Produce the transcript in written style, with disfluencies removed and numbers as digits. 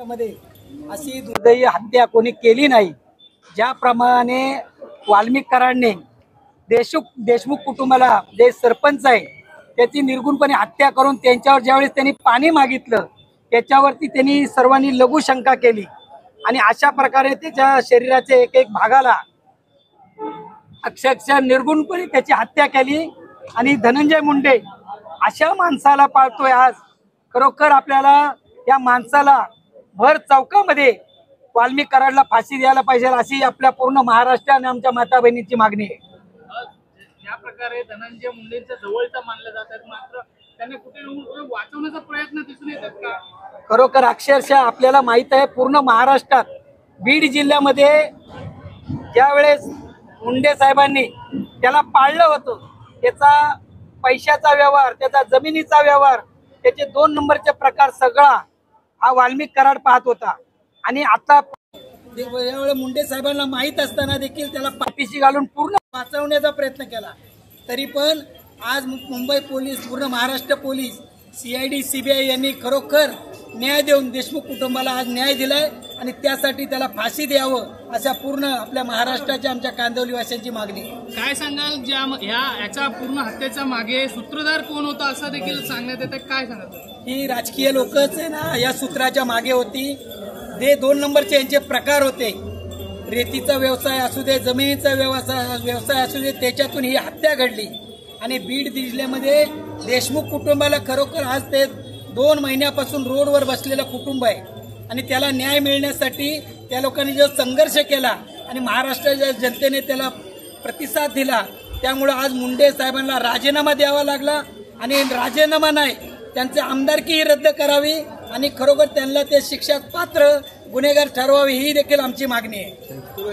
महाराष्ट्रामध्ये अशी दुर्दैवी हत्या कोणी केली नाही। ज्याप्रमाणे वाल्मिक कराडने देशमुख कुटुंबाला जे सरपंच आहे त्याची निर्गुणपणे हत्या करून त्यांच्यावर ज्यावेळेस त्यांनी पाणी मागितलं त्याच्यावरती त्यांनी सर्वांनी लघुशंका केली आणि अशा प्रकारे त्याच्या शरीराच्या एक एक भागाला अक्षरशः निर्गुणपणे त्याची हत्या केली। आणि धनंजय मुंडे अशा माणसाला पाळतोय आज। खरोखर आपल्याला या माणसाला भर चौकामध्ये वाल्मिक कराडला फाशी द्यायला पाहिजे अशी आपल्या पूर्ण महाराष्ट्र आणि आमच्या माता बहिणींची मागणी आहे। या प्रकारे धनंजय मुंडेंच्या जवळचा मानले जातात, मात्र त्यांना कुठे वाचवण्याचा प्रयत्न दिसून येतात का? खरोखर अक्षरशः आपल्याला माहित आहे पूर्ण महाराष्ट्रात बीड जिल्ह्यामध्ये ज्यावेळेस मुंडे साहेबांनी त्याला पाळलं होतं, त्याचा पैशाचा व्यवहार, त्याचा जमिनीचा व्यवहार, त्याचे 2 नंबरचे प्रकार सगळा हा वाल्मिक कराड पाहत होता। आणि आता यावेळी मुंडे साहेबांना माहित असताना देखील त्याला पाठीशी घालून पूर्ण वाचवण्याचा प्रयत्न केला। तरी पण आज मुंबई पोलीस, पूर्ण महाराष्ट्र पोलीस, CID CBI यांनी खरोखर न्याय देऊन देशमुख कुटुंबाला आज न्याय दिलाय आणि त्यासाठी त्याला फाशी द्यावं अशा पूर्ण आपल्या महाराष्ट्राच्या आमच्या कांदिवलीवासियांची मागणी। काय सांगाल याच्या पूर्ण हत्येच्या मागे सूत्रधार कोण होता असं देखील सांगण्यात येतं, काय सांगाल? ही राजकीय लोकच आहे ना या सूत्राच्या मागे होती। ते 2 नंबरचे यांचे प्रकार होते, रेतीचा व्यवसाय असू दे, जमिनीचा व्यवसाय असू दे, त्याच्यातून ही हत्या घडली। आणि बीड जिल्ह्यामध्ये देशमुख कुटुंबाला खरोखर आज ते 2 महिन्यापासून रोडवर बसलेलं कुटुंब आहे आणि त्याला न्याय मिळण्यासाठी त्या लोकांनी जो संघर्ष केला आणि महाराष्ट्राच्या जनतेने त्याला प्रतिसाद दिला, त्यामुळे आज मुंडे साहेबांना राजीनामा द्यावा लागला। आणि राजीनामा नाही, त्यांची आमदारकीही रद्द करावी आणि खरोखर त्यांना ते शिक्षा पात्र गुन्हेगार ठरवावे ही देखील आमची मागणी आहे।